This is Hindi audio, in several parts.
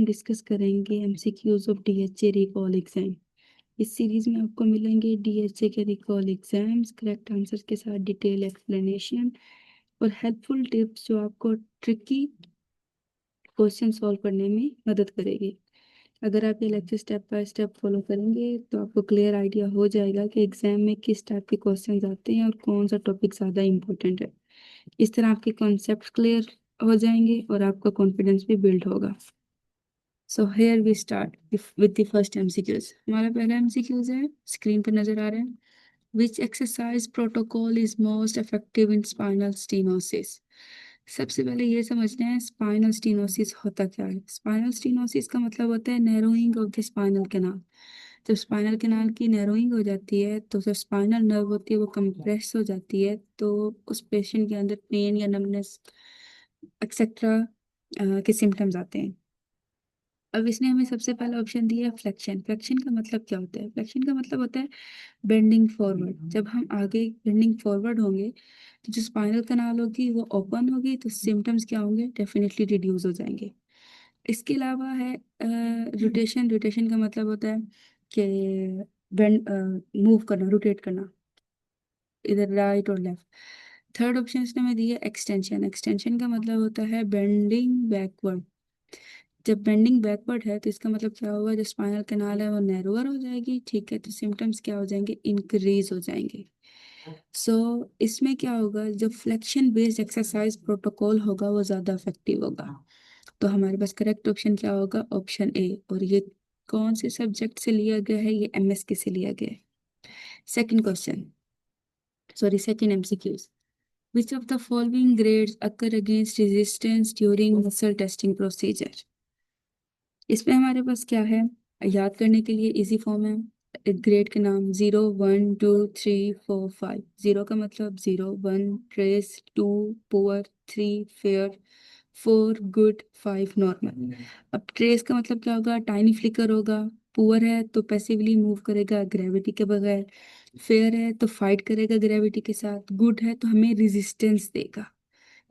हम डिस्कस करेंगे MCQs of DHA recall exam. इस सीरीज में आपको मिलेंगे डीएचए के रिकॉल एग्जाम्स, करेक्ट आंसर्स के साथ डिटेल एक्सप्लेनेशन और हेल्पफुल टिप्स जो आपको ट्रिकी क्वेश्चन सॉल्व करने में मदद करेगी। अगर आप ये lecture step by step follow करेंगे तो आपको क्लियर आइडिया हो जाएगा कि एग्जाम में किस टाइप के क्वेश्चन आते हैं और कौन सा टॉपिक ज़्यादा इंपॉर्टेंट है। इस तरह आपके कॉन्सेप्ट क्लियर हो जाएंगे और आपका कॉन्फिडेंस भी बिल्ड होगा। So here we start with the first MCQs. हमारा पहला एमसीक्यूज है, स्क्रीन पर नजर आ रहा है। विच exercise protocol is most effective in spinal stenosis. सबसे पहले ये समझना है स्पाइनल स्टीनोसिस होता क्या है। स्पाइनल स्टीनोसिस का मतलब होता है narrowing of the spinal canal. जब स्पाइनल कैनाल की नैरोइंग हो जाती है तो जो स्पाइनल नर्व होती है वो कंप्रेस हो जाती है, तो उस पेशेंट के अंदर पेन या नमनेस एक्सेट्रा के सिम्टम्स आते हैं। अब इसने हमें सबसे पहला ऑप्शन दिया है फ्लेक्शन। फ्लेक्शन का मतलब क्या होता है? फ्लेक्शन का मतलब होता है बेंडिंग फॉरवर्ड। जब हम आगे बेंडिंग फॉरवर्ड होंगे तो जो स्पाइनल कनाल होगी वो ओपन होगी, तो सिम्टम्स क्या होंगे? डेफिनेटली रिड्यूस हो जाएंगे। इसके अलावा है रोटेशन। रोटेशन का मतलब होता है कि बेंड मूव करना, रोटेट करना, इधर राइट और लेफ्ट। थर्ड ऑप्शन इसने में दिया एक्सटेंशन। एक्सटेंशन का मतलब होता है बेंडिंग बैकवर्ड। जब बेंडिंग बैकवर्ड है तो इसका मतलब क्या होगा? जो स्पाइनल कैनाल है वो नैरोअर हो जाएगी, ठीक है, तो सिम्टम्स क्या हो जाएंगे? इंक्रीज हो जाएंगे। सो इसमें क्या होगा? जो फ्लेक्शन बेस्ड एक्सरसाइज प्रोटोकॉल होगा वो ज्यादा इफेक्टिव होगा। तो हमारे पास करेक्ट ऑप्शन क्या होगा? Option A. और ये कौन से सब्जेक्ट से लिया गया है? ये एमएसके से लिया गया है। Second question, sorry second MCQs. Which of the following grades occur against resistance during muscle testing procedure? इसमें हमारे पास क्या है? याद करने के लिए इजी फॉर्म है। एक ग्रेड के नाम 0 1 2 3 4 5। जीरो का मतलब zero, one trace, two poor, three fair, four good, five normal. अब ट्रेस का मतलब क्या होगा? टाइनी फ्लिकर होगा। पुअर है तो पैसिवली मूव करेगा ग्रेविटी के बगैर। फेयर है तो फाइट करेगा ग्रेविटी के साथ। गुड है तो हमें रेजिस्टेंस देगा,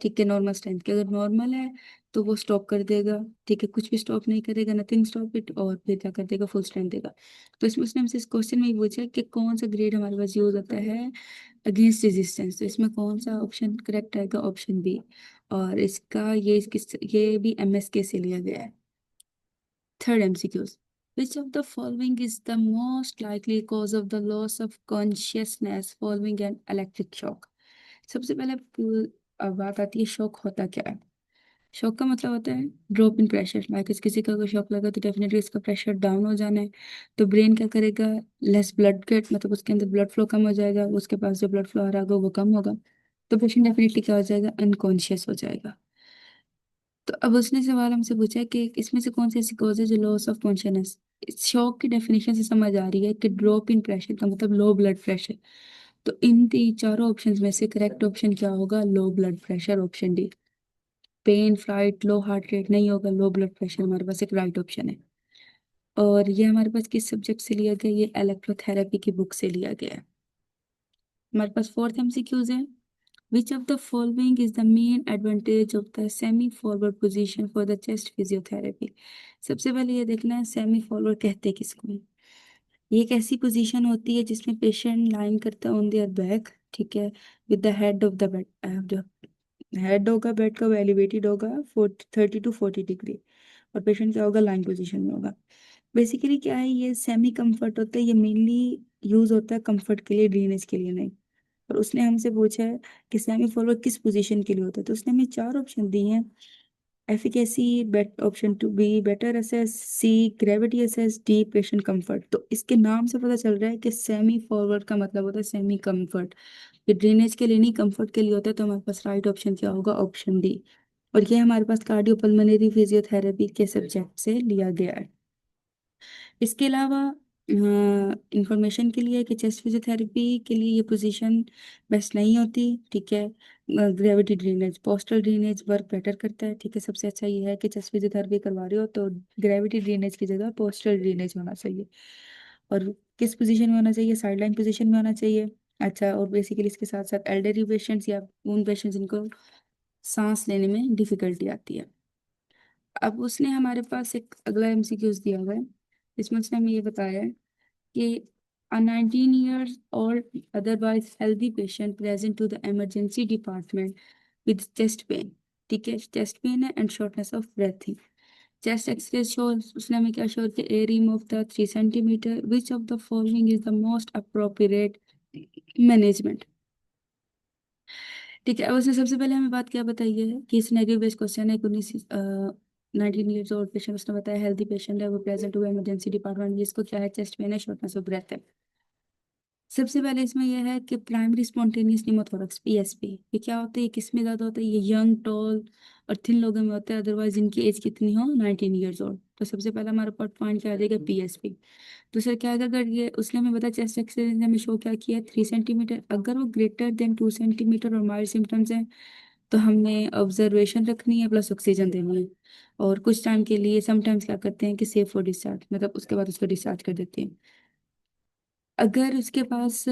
ठीक है, नॉर्मल स्ट्रेंथ के। अगर नॉर्मल है तो वो स्टॉप कर देगा, ठीक है, कुछ भी स्टॉप नहीं करेगा, नथिंग स्टॉप इट, और फिर क्या कर देगा? फुल स्ट्रेंथ देगा। तो इसमें उसने हमसे इस क्वेश्चन में ये पूछा कि कौन सा ग्रेड हमारे पास यूज होता है अगेंस्ट रेजिस्टेंस। तो इसमें कौन सा ऑप्शन करेक्ट आएगा? Option B. और इसका ये भी एमएसके से लिया गया है। Third MCQs. Which of the following is the most likely cause of the loss of consciousness following an electric shock? सबसे पहले बात आती है शॉक होता क्या है। शॉक का मतलब होता है ड्रॉप इन प्रेशर। लाइक किसी का अगर शॉक लगा तो डेफिनेटली इसका प्रेशर डाउन हो जाना है, तो ब्रेन क्या करेगा? लेस ब्लड गेट, मतलब उसके अंदर ब्लड फ्लो कम हो जाएगा, उसके पास जो ब्लड फ्लो आ रहा होगा वो कम होगा, तो पेशेंट डेफिनेटली क्या हो जाएगा? अनकॉन्शियस हो जाएगा। तो अब उसने सवाल हमसे पूछा है कि इसमें से कौन सी ऐसी कॉज है जो लॉस ऑफ कॉन्शियसनेस। शॉक की डेफिनेशन से समझ आ रही है कि ड्रॉप इन प्रेशर का मतलब लो ब्लड प्रेशर। तो इन चारों ऑप्शंस में से करेक्ट ऑप्शन क्या होगा? Low blood pressure, option D. Pain, flight, low heart rate नहीं होगा, लो ब्लड प्रेशर हमारे पास एक राइट ऑप्शन है। और ये हमारे पास किस सब्जेक्ट से लिया गया? ये इलेक्ट्रोथेरेपी की बुक से लिया गया है। हमारे पास फोर्थ एमसीक्यूज है। Which of the following is the main advantage of the semi forward position for the chest physiotherapy. सबसे पहले ये देखना है सेमी फॉरवर्ड कहते किसको हैं। ये एक ऐसी पोजीशन होती है जिसमें पेशेंट लाइन करता है ऑन देयर बैक, ठीक है, with the head of the bed. जो हेड होगा बेड का वो एलिवेटेड होगा 30 to 40 डिग्री, और पेशेंट क्या होगा? लाइन पोजीशन में होगा। बेसिकली क्या है, ये सेमी कंफर्ट होता है, ये मेनली यूज होता है कंफर्ट के लिए, ड्रेनेज के लिए नहीं। और उसने हमसे पूछा है कि सेमी फॉरवर्ड किस पोजीशन के लिए होता है, तो उसने हमें चार ऑप्शन दिए हैं। Efficacy, bet option to B better assess, C gravity assess, D patient comfort. तो इसके नाम से पता चल रहा है कि सेमी फॉरवर्ड का मतलब होता है सेमी कंफर्ट। ये ड्रेनेज के लिए नहीं, कंफर्ट के लिए होता है, तो हमारे पास राइट ऑप्शन क्या होगा? Option D. और ये हमारे पास कार्डियोपल्मोनरी फिजियोथेरेपी के सब्जेक्ट से लिया गया है। इसके अलावा इंफॉर्मेशन के लिए कि चेस्ट फिजियोथेरेपी के लिए ये पोजीशन बेस्ट नहीं होती, ठीक है। Gravity drainage, postal drainage work better करता है, ठीक है। सबसे अच्छा ये है कि चेस्ट फिजियोथेरेपी करवा रहे हो तो ग्रेविटी ड्रेनेज की जगह पोस्टल ड्रेनेज होना चाहिए। और किस पोजीशन में होना चाहिए? साइड लाइन पोजिशन में होना चाहिए। अच्छा, और बेसिकली इसके साथ साथ एल्डरली पेशेंट्स या उन पेशेंट्स जिनको सांस लेने में डिफिकल्टी आती है। अब उसने हमारे पास एक अगला एमसीक्यूज दिया हुआ है, इसमें उसने हमें ये बताया है कि a 19 years old otherwise healthy patient present to the emergency department with chest pain, ठीक है, चेस्ट पेन है and shortness of breathing. Chest x-ray show, उसने हमें क्या शो किया, a remove the 3 centimetre, which of the following is the most appropriate management. ठीक है, अब उसने सबसे पहले हमें बात क्या बताई है कि सिनेरियो बेस्ड क्वेश्चन है, 19 ईयर्स ओल्ड पेशेंट, उसने बताया हेल्दी पेशेंट है, वो प्रेजेंट हुआ इमरजेंसी डिपार्टमेंट, जिसको क्या है, चेस्ट पेन है, शॉर्टनेस ऑफ ब्रेथ है। सबसे पहले इसमें यह है कि प्राइमरी स्पॉन्टेनियस निमोथोरक्स पीएसपी, ये क्या होता है, ये किस में ज्यादा होता है, ये यंग टॉल और थिन लोगों में होता है, अदरवाइज इनकी एज कितनी हो, 19 ईयर्स ओल्ड। तो सबसे पहला हमारा पॉइंट क्या आ जाएगा, पीएसपी। दूसरा क्या आएगा, अगर ये उसने हमें बताया चेस्ट एक्सरे ने हमें शो क्या किया, 3 सेंटीमीटर, अगर वो ग्रेटर देन 2 सेंटीमीटर और माइल्ड सिम्टम्स हैं तो हमने ऑब्जर्वेशन रखनी है प्लस ऑक्सीजन देनी है, और कुछ टाइम के लिए समटाइम्स क्या करते हैं कि सेफ फॉर डिस्चार्ज, मतलब उसके बाद उसको डिस्चार्ज कर देते हैं। अगर उसके पास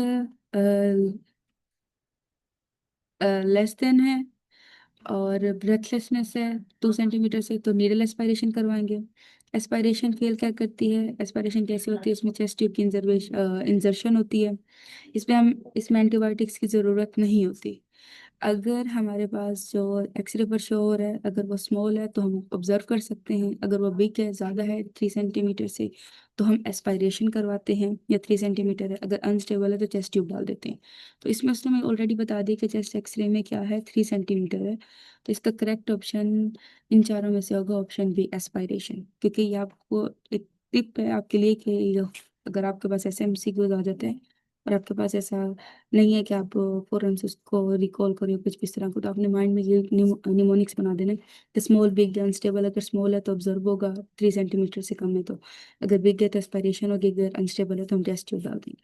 लेस देन है और ब्रेथलेसनेस है 2 सेंटीमीटर से, तो नीडल एस्पायरेशन करवाएंगे। एस्पायरेशन फेल क्या करती है, एस्पायरेशन कैसे होती है, इसमें चेस्ट ट्यूब की इंजर्शन होती है, इसमें एंटीबायोटिक्स की जरूरत नहीं होती। अगर हमारे पास जो एक्सरे पर शो हो रहा है, अगर वो स्मॉल है तो हम ऑब्जर्व कर सकते हैं, अगर वो बिग है, ज़्यादा है 3 सेंटीमीटर से, तो हम एस्पायरेशन करवाते हैं, या 3 सेंटीमीटर है, अगर अनस्टेबल है तो चेस्ट ट्यूब डाल देते हैं। तो इसमें उसने मैं ऑलरेडी बता दी कि चेस्ट एक्सरे में क्या है, 3 सेंटीमीटर है, तो इसका करेक्ट ऑप्शन इन चारों में से होगा ऑप्शन बी, एस्पायरेशन। क्योंकि ये आपको एक टिप है आपके लिए कि अगर आपके पास ऐसे एमसीक्यूज आ जाते हैं और आपके पास ऐसा नहीं है कि आप फौरन से उसको रिकॉल करिए कुछ भी इस तरह को, तो आपने माइंड में ये निमोनिक्स बना देना कि स्मॉल बिग अनस्टेबल, अगर स्मॉल है तो ऑब्जर्व होगा, 3 सेंटीमीटर से कम है तो, अगर बिग है तो एस्पायरेशन होगी, अगर अनस्टेबल है तो हम टेस्ट ट्यूब डाल देंगे।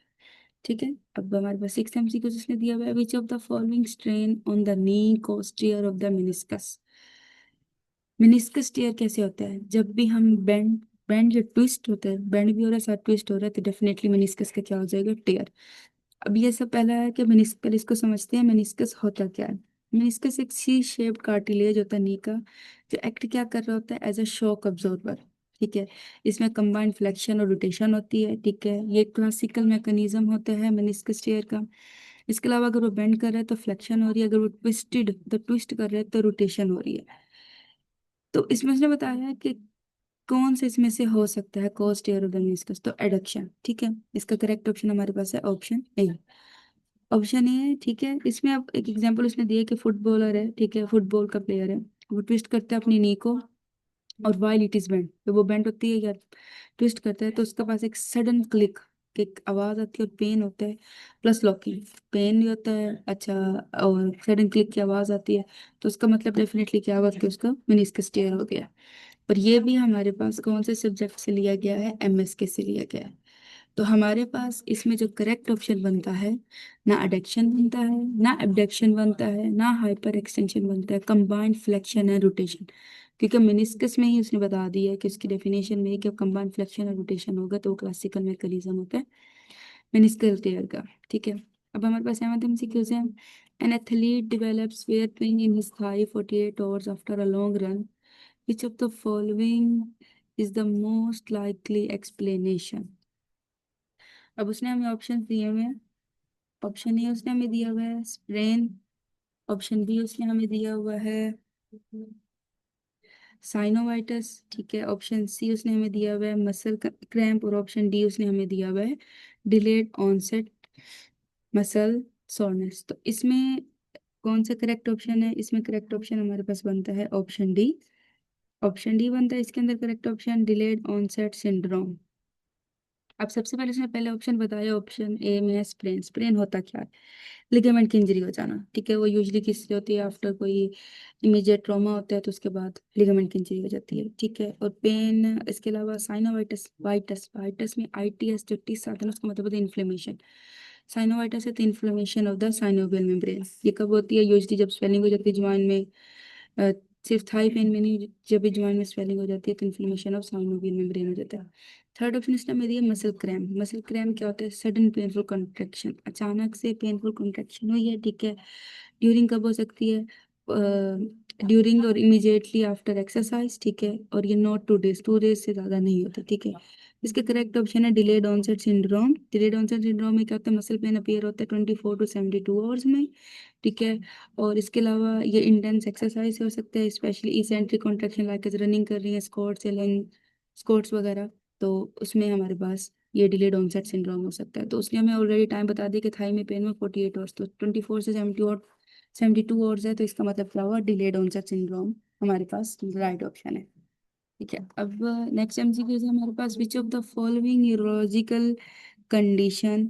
ठीक है, अब हमारे पास 6 एमसीक्यू उसने दिया हुआ है, which of the following strain on the knee cost tear of the meniscus. Meniscus tear कैसे होता है, जब भी हम बेंड बेंड जो ट्विस्ट होता है, बेंड भी हो रहा है साथ ट्विस्ट हो रहा है, तो डेफिनेटली मेनिस्कस का क्या हो जाएगा, टियर। अब ये सब पहला है कि मेनिस्कस, पहले इसको समझते हैं मेनिस्कस होता क्या है। मेनिस्कस एक सी शेप्ड कार्टिलेज होता है नी का, जो एक्ट क्या कर रहा होता है, एज अ शॉक अब्जॉर्बर। ठीक है, इसमें कंबाइंड फ्लेक्शन और रोटेशन होती है। ठीक है, ये क्लासिकल मैकेनिज्म होता है मेनिस्कस टेयर का। इसके अलावा अगर वो बेंड कर रहा है तो फ्लेक्शन हो रही है, अगर वो ट्विस्ट कर रहा है तो रोटेशन हो रही है। तो इसमें उसने बताया है कि कौन से इसमें से हो सकता है कोस टेयर ऑफ द मेनिस्कस, तो एडक्शन। ठीक है, इसका करेक्ट ऑप्शन हमारे पास है ऑप्शन ए। ऑप्शन ए है, ठीक है। इसमें अब एक एग्जांपल उसने दिया कि फुटबॉलर है, ठीक है, फुटबॉल का प्लेयर है, वो ट्विस्ट करता है अपनी नी को, और वाइल इट इज बेंड, तो वो बेंड होती है या ट्विस्ट करता है तो उसके पास एक सडन क्लिक की एक आवाज आती है और पेन होता है, प्लस लॉकिंग, पेन भी होता है, अच्छा, और सडन क्लिक की आवाज आती है, तो उसका मतलब डेफिनेटली क्या होगा कि उसका मेनिस्कस टेयर हो गया। पर ये भी हमारे पास कौन से सब्जेक्ट से लिया गया है, एमएसके से लिया गया है। तो हमारे पास इसमें जो करेक्ट ऑप्शन बनता है, ना अडेक्शन बनता है, ना एबडक्शन बनता है, ना हाइपर एक्सटेंशन बनता है, कंबाइंड फ्लेक्शन है, रोटेशन। क्योंकि मेनिस्कस में ही उसने बता दिया है कि उसकी डेफिनेशन में है कि कंबाइंड फ्लेक्शन और रोटेशन होगा तो वो क्लासिकल मैकेनिज्म होता है मेनिस्कल टेयर का। ठीक है, अब हमारे पास सेवंथ एमसीक्यूज है। An athlete develops where pain in his thigh 48 hours after a long run, which of the following is the most likely explanation। अब उसने हमें ऑप्शन दिए हुए हैं। ऑप्शन ए उसने हमें दिया हुआ है स्प्रेन, ऑप्शन बी उसने हमें दिया हुआ है साइनोवाइटिस, ठीक है, ऑप्शन सी उसने हमें दिया हुआ है मसल क्रैम्प, और ऑप्शन डी उसने हमें दिया हुआ है डिलेड ऑनसेट मसल सोरनेस। तो इसमें कौन सा करेक्ट ऑप्शन है, इसमें करेक्ट ऑप्शन हमारे पास बनता है ऑप्शन डी। ऑप्शन डी बनता है इसके अंदर correct option, delayed onset syndrome. अब सबसे पहले उसने पहले ऑप्शन बताया, ऑप्शन ए में है स्प्रेन। स्प्रेन होता क्या है, लिगामेंट की इंजरी हो जाना। ठीक है, वो यूजली किससे होती है, आफ्टर कोई इमीडिएट ट्रॉमा होता है तो उसके बाद लिगामेंट की इंजरी हो जाती है। ठीक है, और पेन, इसके अलावा साइनोवाइटिस, वाइटस, वाइटस में आईटीएस जो टी साधन उसका मतलब होता है इन्फ्लेमेशन। साइनोवाइटिस है तो inflammation of the synovial membrane. ये कब होती है, यूजली जब स्वेलिंग हो जाती है ज्वाइन में, अ, सिर्फ थाई पेन में नहीं, जब भी ज्वाइन में स्वेलिंग हो जाती है तो इन्फ्लेमेशन ऑफ साइनोवियल मेम्ब्रेन हो जाता है। थर्ड ऑप्शन इसमें मेरी है मसल क्रैम्प। मसल क्रैम्प क्या होता है, सडन पेनफुल कॉन्ट्रेक्शन, अचानक से पेनफुल कॉन्ट्रेक्शन हुई है, ठीक है, ड्यूरिंग कब हो सकती है, ड्यूरिंग और इमीडिएटली आफ्टर एक्सरसाइज, ठीक है, और ये नॉट 2 डेज, 2 डेज से ज़्यादा नहीं होता, ठीक है। इसके करेक्ट ऑप्शन है delayed onset syndrome. Delayed onset syndrome में क्या होता है, मसल पेन अपीयर होता है 24 to 72 आवर्स में, ठीक है। और इसके अलावा ये इंटेंस एक्सरसाइज हो सकता है, specially eccentric contraction like running कर रही है, स्क्वाट्स या लंज, स्क्वाट्स वगैरह, तो उसमें हमारे पास ये डिलेड ऑनसेट सिंड्रोम हो सकता है। तो उसने हमें ऑलरेडी टाइम बता दिया कि थाई में पेन में 48 आवर्स, तो 24 से 72 आवर्स है, तो इसका मतलब क्या हुआ, डिलेड ऑनसेट सिंड्रोम हमारे पास राइट ऑप्शन है, ठीक है। अब नेक्स्ट एमसीक्यू है हमारे पास, which of the following neurological condition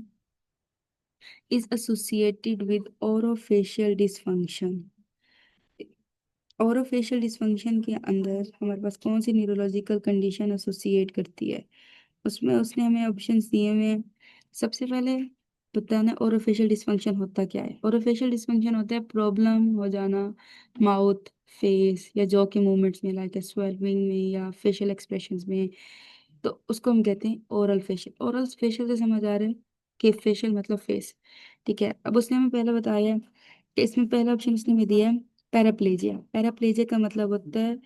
is associated with orofacial dysfunction. Orofacial dysfunction के अंदर हमारे पास कौन सी न्यूरोलॉजिकल कंडीशन एसोसिएट करती है, उसमें उसने हमें ऑप्शंस दिए हुए हैं। सबसे पहले बताना ओरोफेशियल डिसफंक्शन होता क्या है। ओरोफेशियल डिसफंक्शन होता है प्रॉब्लम हो जाना माउथ, फेस या जॉ के मूवमेंट्स में, लाइक स्वेलिंग में या फेशियल एक्सप्रेशंस में, तो उसको हम कहते हैं ओरल फेशियल। ओरल फेशियल से समझ आ रहा है कि फेशियल मतलब फेस, ठीक है। अब उसने हमें पहले बताया है कि इसमें पहला ऑप्शन उसने हमें दिया है पैराप्लेजिया। पैराप्लेजिया का मतलब होता है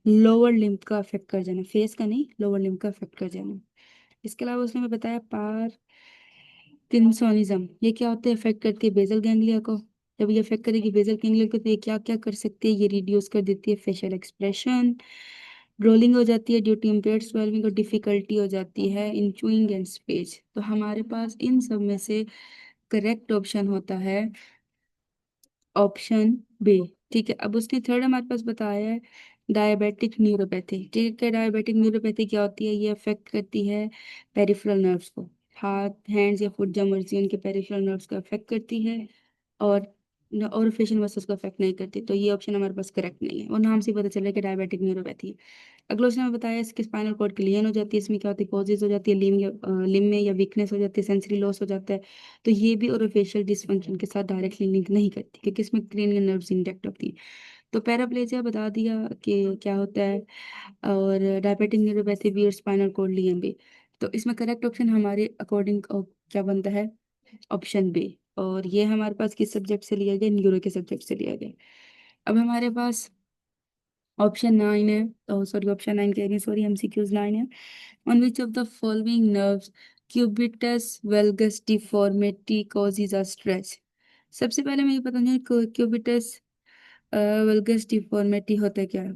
लोअर लिम्ब का अफेक्ट कर जाना, फेस का नहीं, लोअर लिम्ब का अफेक्ट कर जाना। इसके अलावा उसने हमें बताया पार्किंसोनिज्म, ये क्या होता है, इफेक्ट करती है बेसल गैंग्लिया को। जब ये इफेक्ट करेगी बेसल गैंग्लिया को तो ये क्या क्या कर सकती है, ये रिड्यूस कर देती है फेशियल एक्सप्रेशन, रोलिंग हो जाती है ड्यू टू इम्पेयर्ड स्वेलिंग, और डिफिकल्टी हो जाती है इन चूइंग एंड स्पीच। तो हमारे पास इन सब में से करेक्ट ऑप्शन होता है ऑप्शन बी, ठीक है। अब उसने थर्ड हमारे पास बताया है डायबिटिक न्यूरोपैथी, ठीक है। डायबिटिक न्यूरोपैथी क्या होती है, ये अफेक्ट करती है पेरिफेरल नर्व्स को, हाथ हैंड्स या फुट, जब मर्जी उनके पेरिफेरल नर्व्स को अफेक्ट करती है, और फेशियल मसल्स को अफेक्ट नहीं करती। तो ये ऑप्शन हमारे पास करेक्ट नहीं है, और नाम से ही पता चल रहा है कि डायबिटिक न्यूरोपैथी है। अगला उसने हमें बताया इसके स्पाइनल कॉर्ड क्लियन हो जाती है, इसमें क्या होती है कोजिस हो जाती है, लिम में या वीकनेस हो जाती है, सेंसरी लॉस हो जाता है। तो ये भी ओरोफेशियल डिसफंक्शन के साथ डायरेक्टली लिंक नहीं करती, क्योंकि इसमें क्रेनियल नर्व्स इंटैक्ट होती है। तो पैराप्लेजिया बता दिया कि क्या होता है, और डायबिटिक न्यूरोपैथी भी और स्पाइनल कॉर्ड लियम भी। तो इसमें करेक्ट ऑप्शन हमारे अकॉर्डिंग क्या बनता है, ऑप्शन बी। और ये हमारे पास किस सब्जेक्ट से लिया गया, न्यूरो के सब्जेक्ट से लिया गया। अब हमारे पास ऑप्शन 9 है, सॉरी ऑप्शन 9 कह रही है, सॉरी, एमसीक्यूज 9 है। On which of the following nerves cubitus valgus deformity causes a stretch. सबसे पहले मुझे पता नहीं क्यूबिटस वेल्गस डिफॉर्मिटी होता है क्या है।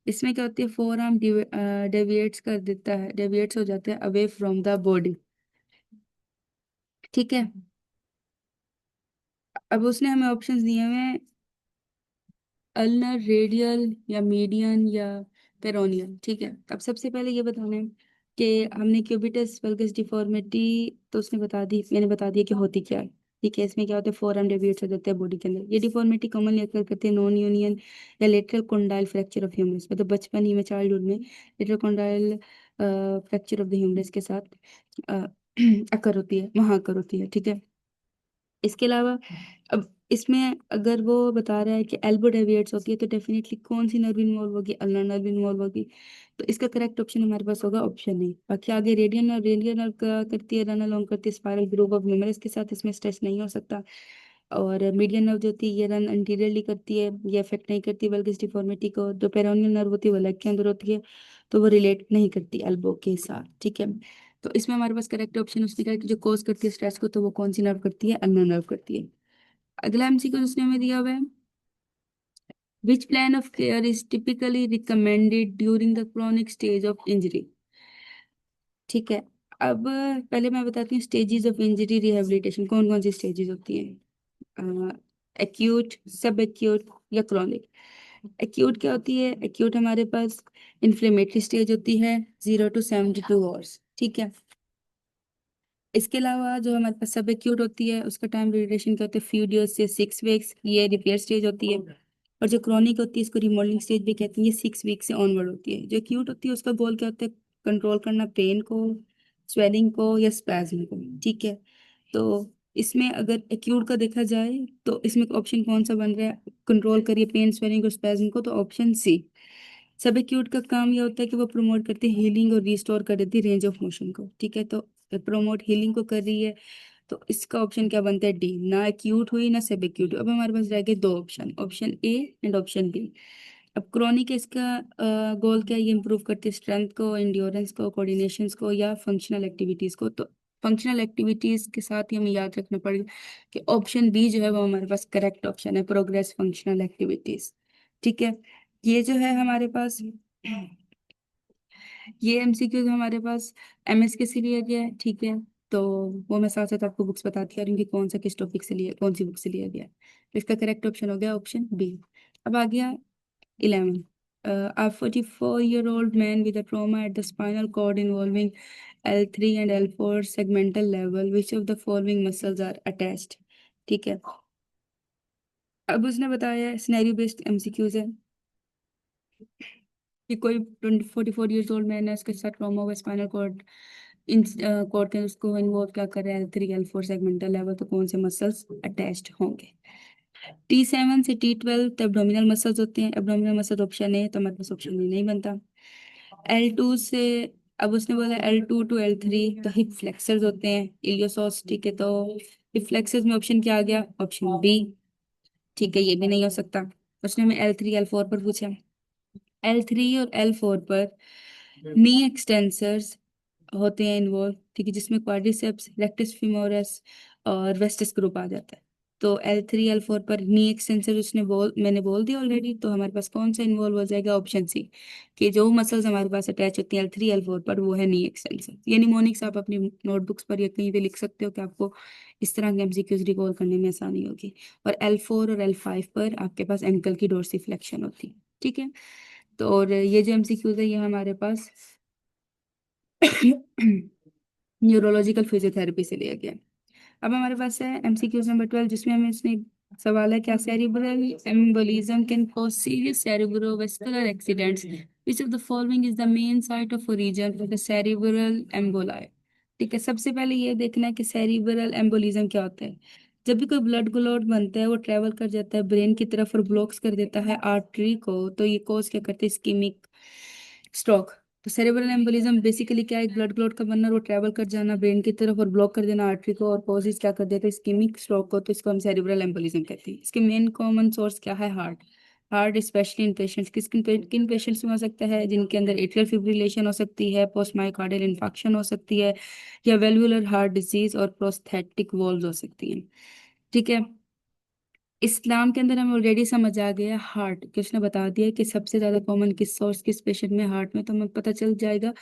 इसमें क्या होती है, फोर आर्म डेविएट्स कर देता है, डेविएट्स हो जाते हैं अवे फ्रॉम द बॉडी, ठीक है। अब उसने हमें ऑप्शंस दिए हुए हैं अल्नर, रेडियल या मीडियन या पेरोनियल, ठीक है। अब सबसे पहले ये बताना है कि हमने क्यूबिटस वल्गस डिफॉर्मिटी, तो उसने बता दी, मैंने बता दिया कि होती क्या है, ठीक है। इसमें क्या होता है, फोर आर्म डेविएट्स हो जाते हैं बॉडी के अंदर। ये डिफॉर्मिटी कॉमनली अकर करते हैं नॉन यूनियन या lateral condyle fracture of humerus, मतलब बचपन ही में, चाइल्डहुड में lateral condyle fracture of the humerus के साथ अ, अकर होती है, वहां अकर होती है, ठीक है। इसके अलावा अब इसमें अगर वो बता रहा है कि एल्बो डेविएट्स होती है, तो डेफिनेटली कौन सी नर्व इन्वॉल्व होगी, अल्नर नर्व इन्वॉल्व होगी। तो इसका करेक्ट ऑप्शन हमारे पास होगा ऑप्शन ए। बाकी आगे रेडियल नर्व का करती है, रन अलोंग करती है स्पाइरल ग्रुप ऑफ ह्यूमरस के साथ, इसमें स्ट्रेच नहीं हो सकता। और मीडियन नर्व जो होती है ये रन अंटीरियरली करती है, ये अफेक्ट नहीं करती बल्कि इस डिफॉर्मिटी को। जो पेरोनियल नर्व होती है वो लेग के अंदर होती है, तो वो रिलेट नहीं करती एल्बो के साथ, ठीक है। तो इसमें हमारे पास करेक्ट ऑप्शन उसने कहा कि जो कॉज करती है स्ट्रेस को, तो वो कौन सी नर्व करती है, अल्नर नर्व करती है। अगला एमसीक्यू उसने हमें दिया हुआ है, विच plan of care is typically recommended during the chronic stage of injury, ठीक है। अब पहले मैं बताती हूँ स्टेजेस ऑफ इंजरी रिहेबिलिटेशन कौन कौन सी स्टेजेस होती हैं, एक्यूट, सब एक्यूट या क्रॉनिक। एक्यूट क्या होती है, एक्यूट हमारे पास इन्फ्लेमेटरी स्टेज होती है 0 to 72 आवर्स, ठीक है। इसके अलावा जो हमारे पास सब एक्यूट होती है उसका टाइम ड्यूरेशन क्या होता है, फ्यू डेज से 6 वीक्स, ये रिपेयर स्टेज होती है। और जो क्रॉनिक होती है इसको रिमॉडलिंग स्टेज भी कहते हैं, ये 6 वीक से ऑनवर्ड होती है। जो एक्यूट होती है उसका गोल क्या होता है, कंट्रोल करना पेन को, स्वेलिंग को या स्पैज्म को, ठीक है। तो इसमें अगर एक्यूट का देखा जाए तो इसमें ऑप्शन कौन सा बन रहा है, कंट्रोल करिए पेन, स्वेलिंग और स्पैज्म को, तो ऑप्शन सी। सब एक्यूट का काम ये होता है कि वो प्रमोट करती है हीलिंग और रिस्टोर कर देती है रेंज ऑफ मोशन को, ठीक है। तो प्रमोट हीलिंग को कर रही है, तो इसका ऑप्शन क्या बनता है? डी। ना एक्यूट हुई ना सब एक्यूट हुई। अब हमारे पास रह गए दो option, option A and option B. अब क्रोनिक इसका गोल क्या है? ये इंप्रूव करती है स्ट्रेंथ को, इंड्योरेंस को, कोऑर्डिनेशंस को, या फंक्शनल एक्टिविटीज को। तो फंक्शनल एक्टिविटीज के साथ ही हमें याद रखना पड़ेगा कि ऑप्शन बी जो है वो हमारे पास करेक्ट ऑप्शन है, प्रोग्रेस फंक्शनल एक्टिविटीज। ठीक है, ये जो है हमारे पास, ये एमसीक्यू हमारे पास एमएसके से लिया गया है। ठीक है, तो वो मैं साथ साथ आपको बुक्स बताती आ रही हूँ कि कौन सा किस टॉपिक से लिया, कौन सी बुक से लिया गया है। तो इसका करेक्ट ऑप्शन हो गया ऑप्शन बी। अब आ गया 11। A 44-year-old man with a trauma at the spinal cord involving L3 and L4 segmental level, which of the following muscles are attached? ठीक है, अब उसने बताया सिनेरियो बेस्ड एमसीक्यूज है कि कोई 44 ईयर्स ओल्ड मैन है, उसके साथ ट्रॉमा हुआ स्पाइनल कॉर्ड, इन कॉर्ड के उसको इन्वॉल्व क्या कर रहा है? L3 L4 segmental level. तो कौन से मसल्स अटैच्ड होंगे? T7 से T12 एब्डोमिनल मसल्स होते हैं। एब्डोमिनल मसल ऑप्शन है, तो हमारे पास ऑप्शन नहीं बनता। L2 से, अब उसने बोला L2 to L3 तो हिप फ्लेक्सर्स होते हैं, इलियोसॉस। ठीक है, तो हिप फ्लेक्सर्स में ऑप्शन क्या आ गया? Option B. ठीक है, ये भी नहीं हो सकता। उसने हमें L3 L4 पर पूछा। L3 और L4 पर नी एक्सटेंसर्स होते हैं इन्वॉल्व। ठीक है, जिसमें क्वाड्रिसेप्स, रेक्टस फीमोरस और वेस्टिस ग्रुप आ जाता है। तो L3 L4 पर नी एक्सटेंसर उसने मैंने बोल दिया ऑलरेडी। तो हमारे पास कौन सा इन्वॉल्व हो जाएगा? ऑप्शन सी, कि जो मसल्स हमारे पास अटैच होती हैं L3 L4 पर वो है नी एक्सटेंसर। ये निमोनिक्स आप अपनी नोटबुक्स पर या कहीं पे लिख सकते हो कि आपको इस तरह के एमसीक्यूज रिकॉल करने में आसानी होगी। और L4 और L5 पर आपके पास एंकल की डोर्सिफ्लेक्शन होती है। ठीक है, तो और ये जो एमसीक्यूज है ये हमारे पास न्यूरोलॉजिकल फिजियोथेरेपी से लिया गया है। अब हमारे पास है एमसीक्यूज नंबर 12, जिसमें हमें इसने सवाल है क्या cerebral embolism can cause serious cerebrovascular accidents, which of the following is the main site of origin for the cerebral emboli? ठीक है, सबसे पहले ये देखना है कि सेरिब्रल एम्बोलिज्म क्या होता है। जब भी कोई ब्लड क्लॉट बनता है वो ट्रेवल कर जाता है ब्रेन की तरफ और ब्लॉक्स कर देता है आर्टरी को, तो ये कॉज क्या करते हैं? Ischaemic stroke. तो सेरेब्रल एम्बोलिज्म बेसिकली क्या है? एक ब्लड क्लॉट का बनना और वो ट्रैवल कर जाना ब्रेन की तरफ और ब्लॉक कर देना आर्टरी को, और कॉजेज क्या कर देता है? इस्कीमिक स्ट्रोक को। तो इसको हम सेरेब्रल एम्बोलिज्म कहते हैं। इसके मेन कॉमन सोर्स क्या है? Heart. Heart specially in patients, किन पेशेंट्स में हो सकता है? जिनके अंदर एट्रियल फिब्रिलेशन हो सकती है, पोस्ट मायोकार्डियल इन्फाक्शन हो सकती है, या वेल्वुलर हार्ट डिजीज और प्रोस्थेटिक वॉल्व हो सकती है। ठीक है, इस्लाम के अंदर हमें ऑलरेडी समझ आ गया हार्ट, कि उसने बता दिया कि सबसे ज्यादा कॉमन किस सोर्स किस पेशेंट में? हार्ट में। तो हमें पता चल जाएगा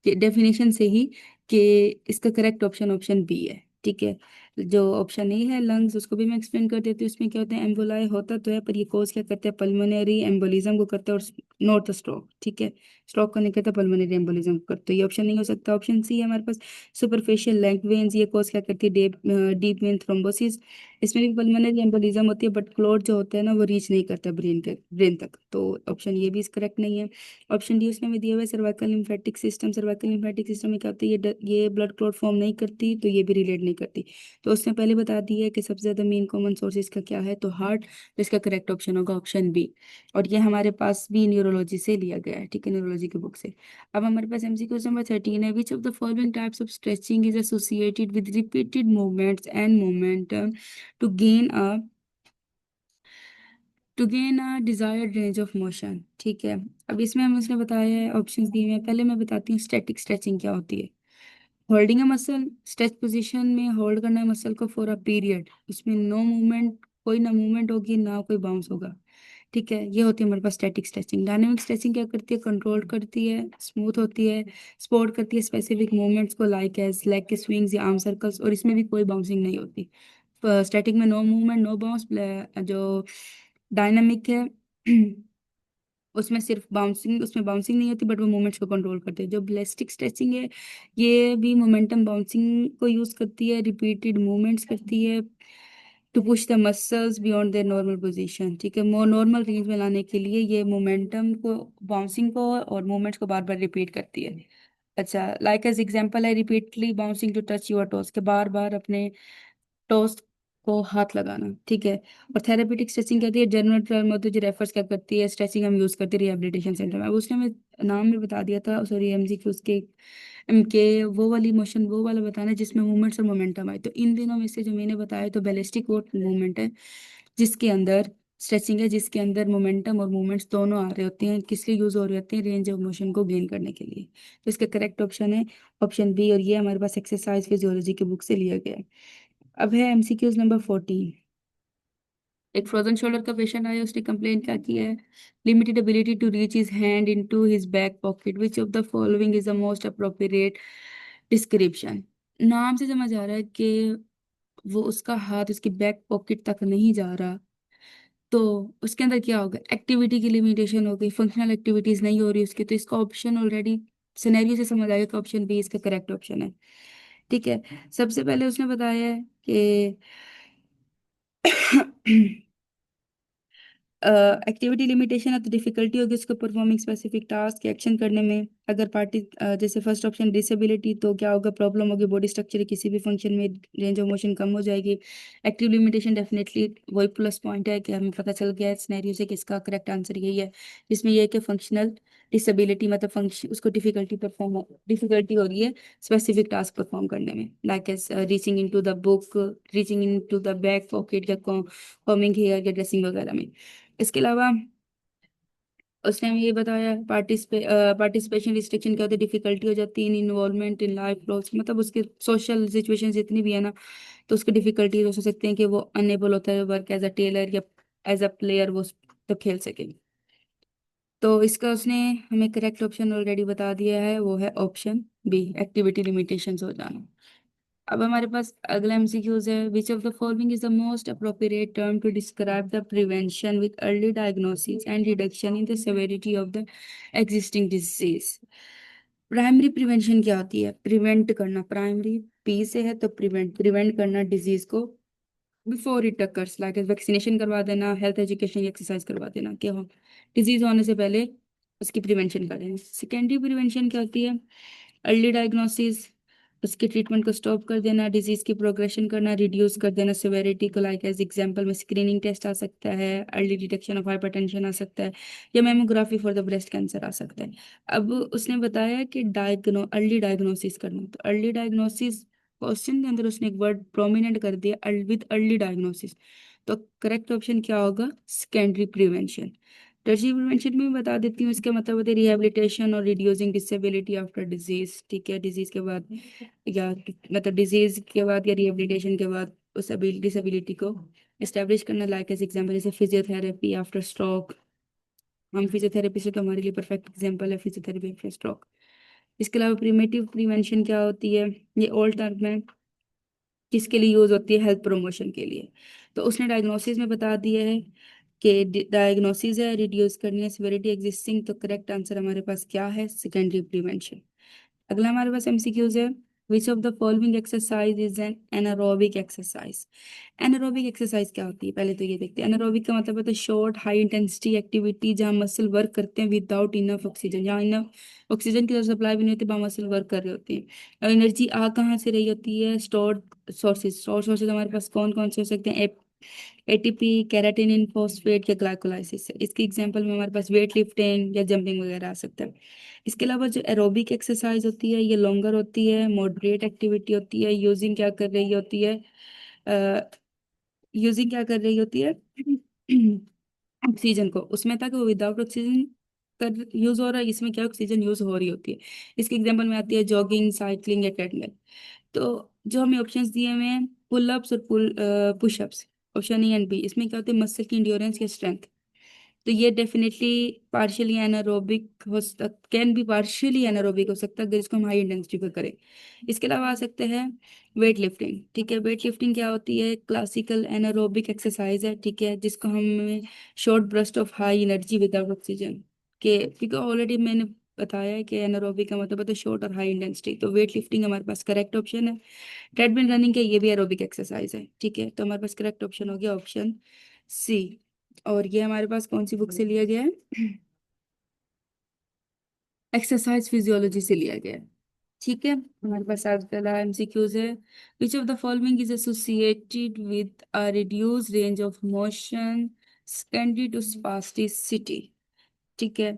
कि डेफिनेशन से ही कि इसका करेक्ट ऑप्शन ऑप्शन बी है। ठीक है, जो ऑप्शन ए है लंग्स, उसको भी मैं एक्सप्लेन कर देती हूँ। उसमें क्या होता है? एम्बोलाई होता तो है, पर ये कोज क्या करते हैं? पल्मोनरी एम्बोलिज्म को करते हैं, और नॉट स्ट्रोक। ठीक है, स्ट्रोक को नहीं करता, पल्मोनरी एम्बोलिज्म को करते हैं। ये ऑप्शन नहीं हो सकता। ऑप्शन सी है हमारे पास सुपरफिशियल लेग वेन्स, ये कोज क्या करती है? Deep vein thrombosis. इसमें भी पल्मोनरी एम्बोलिज्म होती है, बट क्लॉट जो होता है ना वो रीच नहीं करता ब्रेन तक। तो ऑप्शन ये भी करेक्ट नहीं है। ऑप्शन डी उसने में दिया हुआ है cervical lymphatic system. Cervical lymphatic system में क्या होता है? ये ब्लड क्लॉट फॉर्म नहीं करती, तो ये भी रिलेट नहीं करती। तो उसने पहले बता दिया है कि सबसे ज्यादा मेन कॉमन सोर्सेज का क्या है? तो हार्ट। तो इसका करेक्ट ऑप्शन होगा ऑप्शन बी। और ये हमारे पास भी न्यूरोलॉजी से लिया गया है। ठीक है, न्यूरोलॉजी की बुक से। अब हमारे पास एमसीक्यू नंबर 13 है, which of the following types of stretching is associated with repeated movements and momentum to gain a desired range of motion. ठीक है, अब इसमें हमें उसने बताया है, ऑप्शंस दिए हुए हैं। पहले मैं बताती हूँ स्टैटिक स्ट्रेचिंग क्या होती है। Holding a muscle, stretch position में होल्ड करना है मसल को फॉर अ पीरियड, उसमें नो मूवमेंट, कोई ना मूवमेंट होगी ना कोई बाउंस होगा। ठीक है, ये होती है हमारे पास स्टैटिक स्ट्रेचिंग। डायनेमिक स्ट्रेचिंग क्या करती है? कंट्रोल करती है, स्मूथ होती है, सपोर्ट करती है स्पेसिफिक मूवमेंट्स को, लाइक एज लेग के स्विंग्स या आर्म सर्कल्स, और इसमें भी कोई बाउंसिंग नहीं होती। स्टैटिक में नो मूवमेंट नो बाउंस। जो डायनामिक है उसमें सिर्फ बाउंसिंग, उसमें बाउंसिंग नहीं होती, बट वो मूवमेंट्स को कंट्रोल करते हैं। जो ब्लेस्टिक स्ट्रेचिंग है ये भी मोमेंटम बाउंसिंग को यूज करती है, रिपीटेड मूवमेंट्स करती है to push the muscles beyond their normal position. ठीक है, मोर नॉर्मल रेंज में लाने के लिए ये मोमेंटम को, बाउंसिंग को और मूवमेंट्स को बार बार रिपीट करती है। अच्छा, लाइक एज एग्जांपल है repeatedly bouncing to touch your toes, के बार बार अपने टोस्ट को हाथ लगाना, ठीक है। और थेरेपेटिक स्ट्रेचिंग कहती है, जनरल टर्म होती है जो रेफर्स क्या करती है, स्ट्रेचिंग हम यूज करते हैं रिहेबिलिटेशन सेंटर में। अब उसने हमें नाम में बता दिया था, सॉरी एमसीक्यू उसके, एमके वो वाली मोशन वो वाला बताना है जिसमें मूवमेंट्स और मोमेंटम आए। तो इन दिनों में से जो मैंने बताया तो बैलिस्टिक वो मूवमेंट है जिसके अंदर स्ट्रेचिंग है, जिसके अंदर मोमेंटम और मूवमेंट्स दोनों आ रहे होते हैं, किस लिए यूज हो रहे होते हैं, रेंज ऑफ मोशन को गेन करने के लिए। तो इसका करेक्ट ऑप्शन है ऑप्शन बी, और ये हमारे पास एक्सरसाइज फिजियोलॉजी के बुक से लिया गया है। अब है एमसीक्यूज नंबर 14। एक फ्रोजन शोल्डर का पेशेंट आया, उसने कंप्लेन क्या किया है, limited ability to reach his hand into his back pocket, which of the following is the most appropriate description. नाम से समझ आ रहा है कि वो उसका हाथ उसकी बैक पॉकेट तक नहीं जा रहा, तो उसके अंदर क्या होगा, एक्टिविटी की लिमिटेशन हो गई, फंक्शनल एक्टिविटीज नहीं हो रही उसकी। तो इसका ऑप्शन ऑलरेडी सिनेरियो से समझ आएगा कि ऑप्शन बी इसका करेक्ट ऑप्शन है, ठीक है। सबसे पहले उसने बताया है कि एक्टिविटी लिमिटेशन है तो डिफिकल्टी होगी उसको परफॉर्मिंग स्पेसिफिक टास्क एक्शन करने में। अगर पार्टी जैसे फर्स्ट ऑप्शन डिसेबिलिटी, तो क्या होगा, प्रॉब्लम होगी बॉडी स्ट्रक्चर किसी भी फंक्शन में, रेंज ऑफ मोशन कम हो जाएगी। एक्टिव लिमिटेशन डेफिनेटली वही प्लस पॉइंट है कि हमें पता चल गया है सिनेरियो से कि इसका करेक्ट आंसर यही है, जिसमें यह है कि फंक्शनल डिसेबिलिटी मतलब फंक्शन उसको डिफिकल्टी हो रही है स्पेसिफिक टास्क परफॉर्म करने में, like as reaching into the book, reaching into the back pocket, या कॉमिंग हेयर या ड्रेसिंग वगैरह में। इसके अलावा उसने हमें ये बताया पार्टिसिपेशन रिस्ट्रिक्शन क्या होता है, डिफिकल्टी हो जाती है इन इन्वॉल्वमेंट इन लाइफ लॉस, मतलब उसके सोशल सिचुएशन जितनी भी है ना, तो उसको डिफिकल्टी हो सकते हैं कि वो अनएबल होता है वर्क एज अ टेलर या एज अ प्लेयर वो तो खेल सके। तो इसका उसने हमें करेक्ट ऑप्शन ऑलरेडी बता दिया है, वो है ऑप्शन बी, एक्टिविटी लिमिटेशंस हो जाना। अब हमारे पास अगला एमसीक्यूज है, which of the following is the most appropriate term to describe the prevention with early diagnosis and reduction in the severity of the existing disease. Primary prevention क्या होती है, प्रिवेंट करना, प्राइमरी पी से है तो प्रिवेंट, प्रिवेंट करना डिजीज को before it occurs, like vaccination करवा देना, हेल्थ एजुकेशन एक्सरसाइज करवा देना, क्या हो डिजीज होने से पहले उसकी प्रिवेंशन करें। सेकेंडरी प्रिवेंशन क्या होती है, अर्ली डायग्नोसिस, उसके ट्रीटमेंट को स्टॉप कर देना, डिजीज की प्रोग्रेशन करना, रिड्यूस कर देना सेवेरिटी को, लाइक एज एग्जांपल में स्क्रीनिंग टेस्ट आ सकता है, अर्ली डिटेक्शन ऑफ हाइपरटेंशन आ सकता है, या mammography for the breast cancer आ सकता है। अब उसने बताया कि अर्ली डायग्नोसिस करना, तो अर्ली डायग्नोसिस क्वेश्चन के अंदर उसने एक वर्ड प्रोमिनेंट कर दिया विद अर्ली डायग्नोसिस, तो करेक्ट ऑप्शन क्या होगा, सेकेंडरी प्रिवेंशन। टर्शियरी प्रिवेंशन में बता देती हूँ, इसका मतलब होता है रिहेबिलिटेशन और रिड्यूसिंग डिसेबिलिटी आफ्टर डिजीज, ठीक है, डिजीज के बाद या मतलब डिजीज के बाद या रिहेबिलिटेशन के बाद उस डिसेबिलिटी को एस्टेब्लिश करना, लाइक एज एग्जांपल जैसे फिजियोथेरेपी आफ्टर स्ट्रोक, हम फिजियोथेरेपी से तो हमारे लिए परफेक्ट एग्जांपल है फिजियोथेरेपी आफ्टर स्ट्रोक। इसके अलावा प्रिमेटिव प्रिवेंशन क्या होती है, ये ओल्ड टर्म है, किसके लिए यूज होती है, हेल्थ प्रमोशन के लिए। तो उसने डायग्नोसिस में बता दिया है कि डायग्नोसिस है रिड्यूस करनी है सिवियरिटी एग्जिस्टिंग, तो करेक्ट आंसर हमारे पास क्या है, सेकेंडरी प्रिवेंशन। अगला हमारे पास एमसीक्यूज है, which of the following exercise is an anaerobic exercise. Anaerobic exercise क्या होती है, पहले तो ये देखते हैं। एनारोबिक का मतलब होता है शॉर्ट हाई इंटेंसिटी एक्टिविटी जहाँ मसल वर्क करते हैं विदाउट इनफ ऑक्सीजन, जहाँ इनफ ऑक्सीजन की सप्लाई भी नहीं होती, वहाँ मसल वर्क कर रहे होते हैं। और एनर्जी आ कहाँ से रही होती है, स्टोर्ड सोर्सेज हमारे पास कौन कौन से हो सकते हैं, एटीपी, कैराटिनिन, फॉस्फेट या ग्लाइकोलाइसिस। इसके एग्जांपल में हमारे पास वेट लिफ्टिंग या जंपिंग वगैरह आ सकता है। इसके अलावा जो एरोबिक एक्सरसाइज होती है ये लॉन्गर होती है, मॉडरेट एक्टिविटी होती है, यूजिंग क्या कर रही होती है ऑक्सीजन को, उसमें था कि वो विदाउट ऑक्सीजन कर यूज हो रहा है, इसमें क्या ऑक्सीजन यूज हो रही होती है। इसके एग्जांपल में आती है जॉगिंग, साइकिलिंग या ट्रेडमिल। तो जो हमें ऑप्शंस दिए हुए हैं, पुल अप्स और pushups, option A and B, इसमें क्या होते हैं, मसल की इंड्योरेंस या स्ट्रेंथ। तो ये डेफिनेटली पार्शियली एनारोबिक हो सकता, कैन बी पार्शियली एनारोबिक हो सकता है अगर इसको हम हाई इंटेंसिटी पर करें। इसके अलावा आ सकते हैं वेट लिफ्टिंग, ठीक है। वेट लिफ्टिंग क्या होती है, क्लासिकल एनारोबिक एक्सरसाइज है, ठीक है, जिसको हम short burst of high energy without oxygen के, क्योंकि ऑलरेडी मैंने बताया है कि एनारोबिक का मतलब होता है शॉर्ट और हाई इंटेंसिटी, तो वेट लिफ्टिंग हमारे पास करेक्ट ऑप्शन है। ट्रेडमिल रनिंग के ये भी एरोबिक एक्सरसाइज है, ठीक है, तो हमारे पास करेक्ट ऑप्शन हो गया ऑप्शन सी। और ये हमारे पास कौन सी बुक से लिया गया है, एक्सरसाइज फिजियोलॉजी से लिया गया है, ठीक है, हमारे पास अगला एमसीक्यूज है। Which of the following is associated with a reduce range of motion secondary to spasticity. ठीक है,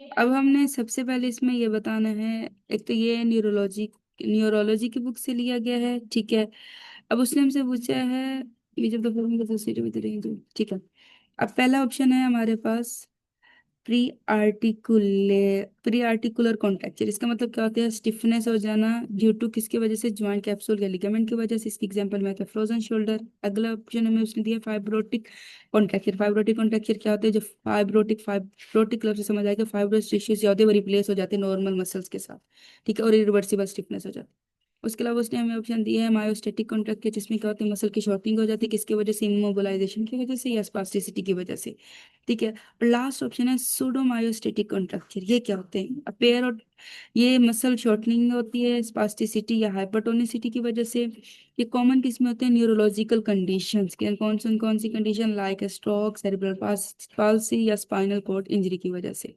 अब हमने सबसे पहले इसमें ये बताना है, एक तो ये न्यूरोलॉजी की बुक से लिया गया है। ठीक है, अब उसने हमसे पूछा है which of the following associated with range. ठीक है, अब पहला ऑप्शन है हमारे पास प्री आर्टिकुले प्री आर्टिकुलर कॉन्ट्रैक्चर। इसका मतलब क्या होता है? स्टिफनेस हो जाना ड्यू टू किसकी वजह से? ज्वाइंट कैप्सूल या लिगामेंट की वजह से। इसकी एग्जांपल में आता है फ्रोजन शोल्डर। अगला ऑप्शन हमें उसने दिया फाइब्रोटिक कॉन्ट्रैक्चर। फाइब्रोटिक कॉन्ट्रैक्चर क्या होता है? जो फाइब्रोटिक मतलब से समझ आएगा, फाइब्रोस टिश्यूज जो होते हैं वो रिप्लेस हो जाते हैं नॉर्मल मसल्स के साथ। ठीक है, और इरिवर्सिबल स्टिफनेस हो जाती है। उसके अलावा उसने हमें ऑप्शन दिया है मायोस्टेटिक कॉन्ट्रैक्टर, जिसमें क्या होता है? मसल की शॉर्टनिंग हो जाती है, किसकी वजह से? इमोबिलाइजेशन की वजह से या स्पास्टिसिटी की वजह से। ठीक है, और लास्ट ऑप्शन है सूडोमायोस्टेटिक कॉन्ट्रैक्चर। ये क्या होते हैं? पेयर और ये मसल शॉर्टनिंग होती है स्पास्टिसिटी या हाइपरटोनिसिटी की वजह से। ये कॉमन किसमें होते हैं? न्यूरोलॉजिकल कंडीशंस के कौन सी condition? Like stroke, cerebral palsy या स्पाइनल कॉर्ड इंजरी की वजह से।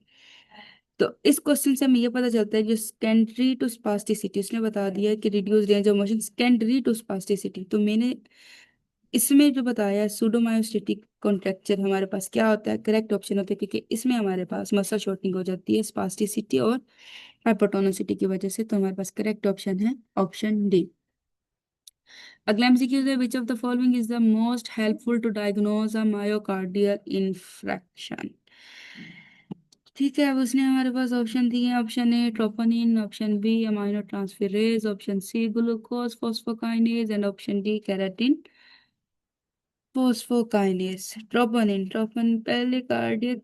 तो इस क्वेश्चन से हमें ये पता चलता है जो सेकेंडरी टू स्पास्टिसिटी, उसने बता दिया है कि reduce range of motion secondary to spasticity. तो मैंने इसमें जो बताया है सूडोमायोस्टेटिक कॉन्ट्रैक्चर हमारे पास क्या होता है? करेक्ट ऑप्शन होता है, क्योंकि इसमें हमारे पास मसल शॉर्टनिंग हो जाती है स्पास्टिसिटी और हाइपोटोनिसिटी की वजह से। तो हमारे पास करेक्ट ऑप्शन है ऑप्शन डी। अगला एमसीक्यू है which of the following is the most helpful to diagnose a myocardial infarction. ठीक है, अब उसने हमारे पास ऑप्शन दिए हैं। Option A troponin, option B amino transferase, option C glucose phosphokinase and option D keratin phosphokinase. Troponin पहले कार्डियक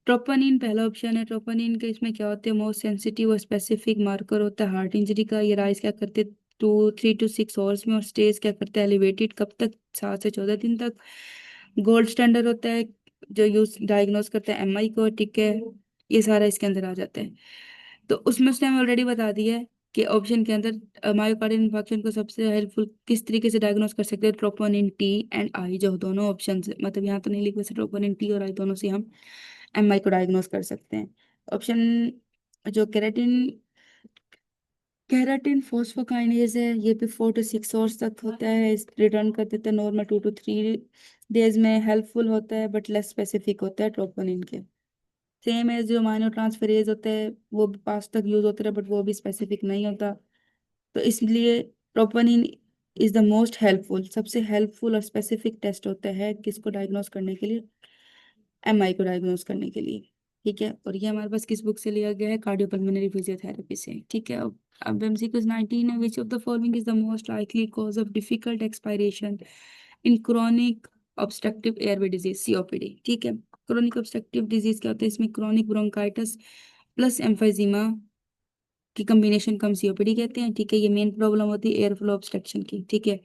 ट्रोपोनिन पहला ऑप्शन है। ट्रोपोनिन के इसमें क्या होते हैं? मोस्ट सेंसिटिव और स्पेसिफिक मार्कर होता है हार्ट इंजरी का। ये राइज क्या करते हैं? 3 to 6 आवर्स में। और स्टेज क्या करते हैं? एलिवेटेड कब तक? 7 से 14 दिन तक। गोल्ड स्टैंडर्ड होता है जो यूज डायग्नोस करता है एमआई को। ठीक है, ये सारा इसके अंदर आ जाता है। तो उसमें उसने हमें ऑलरेडी बता दिया है कि ऑप्शन के अंदर मायोकार्डियल इन्फार्क्शन को सबसे हेल्पफुल किस तरीके से डायग्नोस कर सकते हैं? ट्रोपोनिन टी एंड आई, जो दोनों ऑप्शन, मतलब यहाँ तो नहीं लिखे, वैसे ट्रोपोनिन टी और आई दोनों से हम एमआई को डायग्नोस कर सकते हैं। ऑप्शन जो केराटिन फोस्फोकाइनेज है, ये भी 4 to 6 आवर्स तक होता है, रिटर्न कर देता है नॉर्मल 2 to 3 डेज में। हेल्पफुल होता है बट लेस स्पेसिफिक होता है ट्रोपोनिन के। सेम एज जो माइनो ट्रांसफेरेज होता है वो भी पास तक यूज होता है बट वो भी स्पेसिफिक नहीं होता। तो इसलिए troponin is the most helpful, सबसे हेल्पफुल और स्पेसिफिक टेस्ट होता है किसको डायग्नोस करने के लिए? एमआई को डायग्नोस करने के लिए। ठीक है, और ये हमारे पास किस बुक से लिया गया है? कार्डियोपल्मोनरी फिजियोथेरेपी से। ठीक है, अब एमसीक्यू 19 है। Which of the following is the most likely cause of difficult expiration in chronic obstructive airway disease, COPD. ठीक है, क्रोनिक ऑब्स्ट्रक्टिव डिजीज क्या होता है? इसमें क्रोनिक ब्रोंकाइटिस प्लस एम्फाइजीमा की कम्बिनेशन को हम सीओपीडी कहते हैं। ठीक है, ये मेन प्रॉब्लम होती है एयर फ्लो ऑब्स्ट्रक्शन की। ठीक है,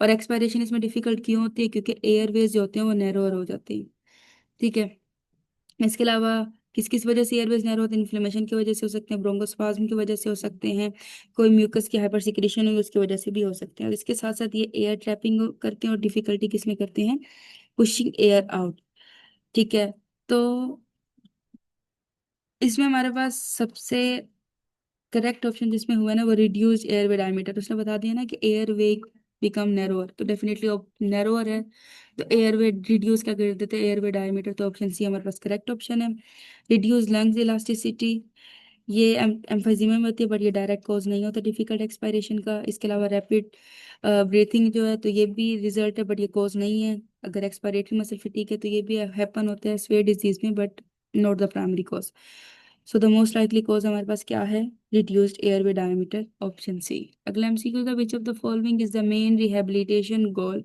और एक्सपायरेशन इसमें डिफिकल्ट क्यों होती है? क्योंकि एयरवेज जो होते हैं वो नैरोअर हो जाते हैं। ठीक है, इसके अलावा किस किस वजह से एयरवेज नैरो होते हैं? इन्फ्लेमेशन की वजह से हो सकते हैं, ब्रोंकोस्पाज्म की वजह से हो सकते हैं, कोई म्यूकस की हाइपर सिक्रेशन हुई उसकी वजह से भी हो सकते हैं। और इसके साथ साथ ये एयर ट्रैपिंग करते हैं और डिफिकल्टी किसमें करते हैं? Pushing air out. ठीक है, तो इसमें हमारे पास सबसे करेक्ट ऑप्शन जिसमें हुआ है ना वो रिड्यूस एयरवे डायमीटर। उसने बता दिया ना कि एयरवे बिकम नैरोअर, तो डेफिनेटली नैरोअर है, तो एयरवे रिड्यूस क्या कर देते हैं? Airway diameter. तो ऑप्शन सी हमारे पास करेक्ट ऑप्शन है। रिड्यूस लंग्स इलास्टिसिटी, ये एम्फाइजीमा में होती है बट ये डायरेक्ट कॉज नहीं होता डिफिकल्ट एक्सपायरेशन का। इसके अलावा रैपिड ब्रीथिंग जो है तो ये भी रिजल्ट है बट ये कॉज नहीं है। अगर एक्सपायरेटरी मसल फटीग है तो ये भी हैपन होता है स्वे डिजीज में but not the primary cause. So the most likely cause हमारे पास क्या है? Reduced airway diameter, option C. अगला एमसीक्यू का which of the following is the main rehabilitation goal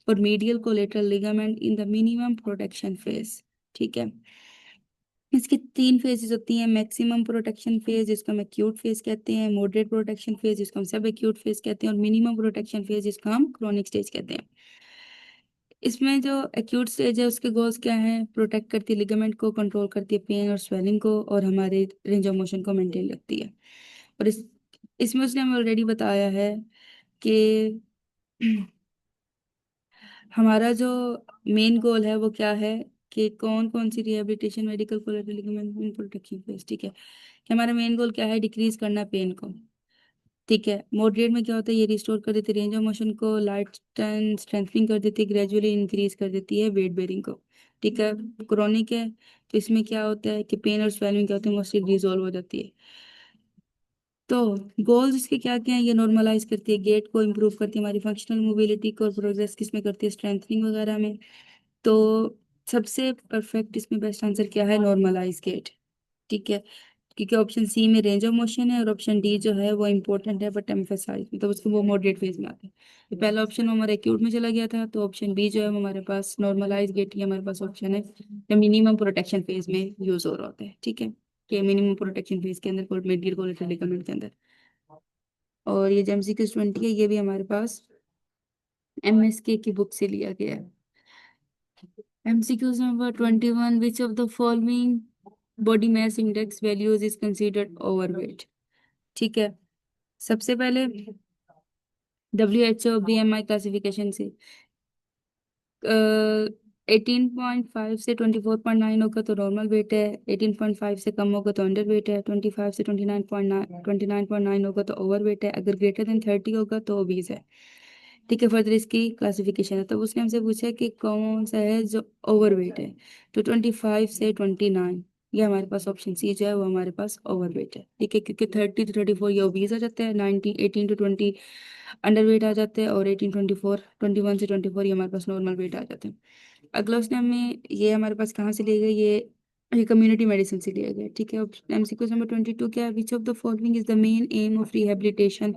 for medial collateral ligament in the minimum protection phase. ठीक है, इसकी 3 फेजेस होती हैं। मैक्सिमम प्रोटेक्शन फेज जिसको हम एक्यूट फेज कहते हैं, मॉडरेट प्रोटेक्शन फेज जिसको हम सब एक्यूट फेज कहते हैं, और मिनिमम प्रोटेक्शन फेज जिसको हम क्रोनिक स्टेज कहते हैं। इसमें जो एक्यूट स्टेज है उसके गोल्स क्या हैं? प्रोटेक्ट करती है लिगामेंट को, कंट्रोल करती है पेन और स्वेलिंग को, और हमारे रेंज ऑफ मोशन को मेंटेन रखती है। और इसमें उसने हमें ऑलरेडी बताया है कि हमारा जो मेन गोल है वो क्या है? कि कौन कौन सी rehabilitation medical collateral ligament protection phase, ठीक है। कि हमारा मेन गोल क्या है, डिक्रीज करना पेन को, ठीक है। मॉडरेट में क्या होता है, ये रिस्टोर कर देती है रेंज ऑफ मोशन को, लाइट स्ट्रेंथनिंग कर देती है, ग्रेजुअली इंक्रीज कर देती है वेट बेरिंग को, ठीक है। क्रोनिक है तो इसमें क्या होता है कि पेन और स्वेलिंग क्या होती है, मोस्टली डिजोल्व हो जाती है। तो गोल्स इसके क्या क्या है, ये नॉर्मलाइज करती है गेट को, इम्प्रूव करती है हमारी फंक्शनल मोबिलिटी को, प्रोग्रेस किसमें करती है, स्ट्रेंथनिंग वगैरह में। तो सबसे परफेक्ट इसमें बेस्ट आंसर क्या है, नॉर्मलाइज गेट, ठीक है। क्योंकि ऑप्शन सी में रेंज ऑफ मोशन है और ऑप्शन डी जो है वो इम्पोर्टेंट है बट एम्फेसाइज, मतलब उसको वो मॉडरेट फेज में आता है। तो पहला ऑप्शन हमारे एक्यूट में चला गया था, तो ऑप्शन बी जो है वो हमारे पास नॉर्मलाइज गेट, ये हमारे पास ऑप्शन है जो मिनिमम प्रोटेक्शन फेज में यूज हो रहा होता है, ठीक है। कि मिनिमम प्रोटेक्शन फेज के अंदर मेडिकल कोलेटरल लिगामेंट के अंदर। और ये जो MCQ 20 है ये भी हमारे पास MSK की बुक से लिया गया है। MCQs number 21, which of the following body mass index values is considered overweight, ठीक है। सबसे पहले WHO BMI क्लासिफिकेशन से 18.5 से 24.9 होगा तो नॉर्मल वेट है, 18.5 से कम होगा तो अंडर वेट है, 25 से 29.9 होगा तो ओवर वेट है, अगर ग्रेटर देन 30 होगा तो ओबीज है, ठीक है। फर्दर इसकी क्लासिफिकेशन है, तो उसने हमसे पूछा कि कौन सा है जो ओवरवेट है, तो 25 से 29, ये हमारे पास ऑप्शन सी जो है वो हमारे पास ओवरवेट है, ठीक है। क्योंकि 30 to 34 ये ओबीज आ जाते हैं, 19 18 to 20 अंडरवेट आ जाते हैं, और 21 से 24 ये हमारे पास नॉर्मल वेट आ जाते हैं। अगला उसने हमें, ये हमारे पास कहाँ से लिए गए, ये कम्युनिटी मेडिसिन से लिया गया, ठीक है। MCQ नंबर 22 क्या है, which of the following is the main aim of rehabilitation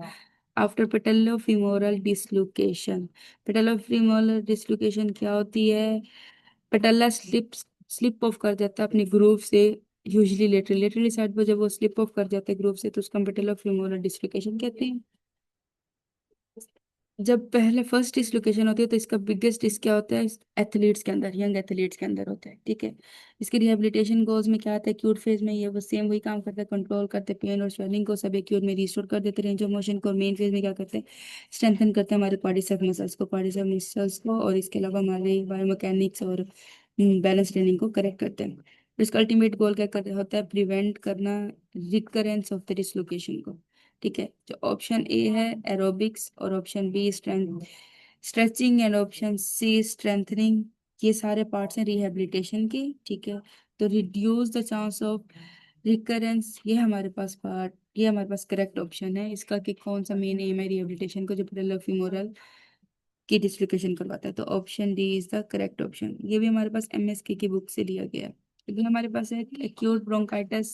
after patellofemoral dislocation. Patellofemoral dislocation क्या होती है, पेटेला स्लिप ऑफ कर जाता है अपने ग्रूव से, यूजली लेटरली साइड पर जब वो स्लिप ऑफ कर जाता है ग्रूव से तो उसका पेटेलोफिमोरल डिसलोकेशन कहते हैं। जब पहले फर्स्ट डिसलोकेशन होती है तो इसका बिगेस्ट डिस क्या होता है, एथलीट्स के अंदर, यंग एथलीट्स के अंदर होता है, ठीक है। इसके रिहेबिलिटेशन गोल्स में क्या आता है, एक्यूट फेज में ये वो सेम वही काम करता है, कंट्रोल करते हैं पेन और स्वेलिंग को, सब एक्यूट में रिस्टोर कर देते हैं रेंज ऑफ मोशन को, और मेन फेज में क्या करते हैं, स्ट्रेंथन करते हैं हमारे क्वाड्रिसेप मसल्स को, और इसके अलावा हमारे बायोमैकेनिक्स और बैलेंस ट्रेनिंग को करेक्ट करते हैं। तो इसका अल्टीमेट गोल क्या कर होता है, प्रिवेंट करना रिकरेंस ऑफ द डिसलोकेशन को, ठीक है। जो ऑप्शन ए है एरोबिक्स, और option B stretching, and option C strengthening, ये सारे पार्ट्स हैं रिहेबिलिटेशन के, ठीक है। तो reduce the chance of recurrence, ये हमारे पास करेक्ट ऑप्शन है इसका, कि कौन सा मेन एम है रिहेबिलिटेशन को, जो पेटेलो फेमोरल की डिसलोकेशन करवाता है। तो option D is the correct option, ये भी हमारे पास MSK की बुक से लिया गया है। अगला हमारे पास है acute bronchitis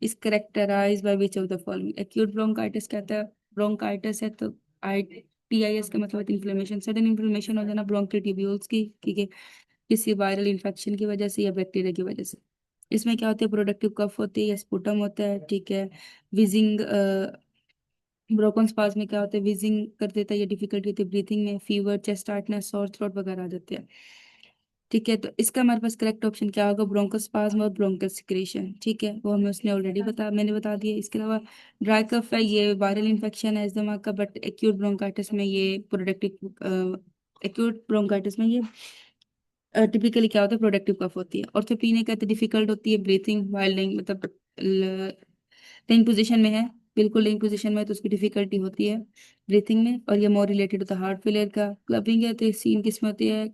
is characterised by which of the following. Acute bronchitis कहता है, ब्रोंकाइटिस है तो ITIS का मतलब इन्फ्लेमेशन, सडन इन्फ्लेमेशन हो जाना ब्रोंकियल ट्यूब्यूल्स की, ठीक है, किसी वायरल इन्फेक्शन की वजह से या बैक्टीरिया की वजह से। इसमें क्या होता है, प्रोडक्टिव कफ होती है या स्पुटम होता है, ठीक है। विजिंग ब्रोकन स्पास में क्या होता है, विजिंग कर देता है या डिफिकल्टी होती है ब्रीथिंग में, fever, chest tightness, sore throat वगैरह आ जाते हैं, ठीक है। तो इसका हमारे पास करेक्ट ऑप्शन क्या होगा, ब्रोंकोस्पाज्म और ब्रोंकल सिक्रेशन, ठीक है। वो हमें उसने ऑलरेडी मैंने बता दिया। इसके अलावा ड्राई कफ है, ये वायरल इन्फेक्शन है एस्थमा का, बट एक्यूट ब्रोंकाइटिस में ये प्रोडक्टिव एक्यूट ब्रोंकाइटिस में ये टिपिकली क्या होता है, प्रोडक्टिव कफ होती है। ऑर्थोपेनिया कहते हैं डिफिकल्ट होती है ब्रीथिंग वाइल लेइंग, मतलब लेइंग पोजीशन में है, बिल्कुल लेइंग पोजीशन में है तो उसकी डिफिकल्टी होती है ब्रीथिंग में, और ये मोर रिलेटेड होता है हार्ट फेलियर का। क्लबिंग है तो सीन किसमें होती है,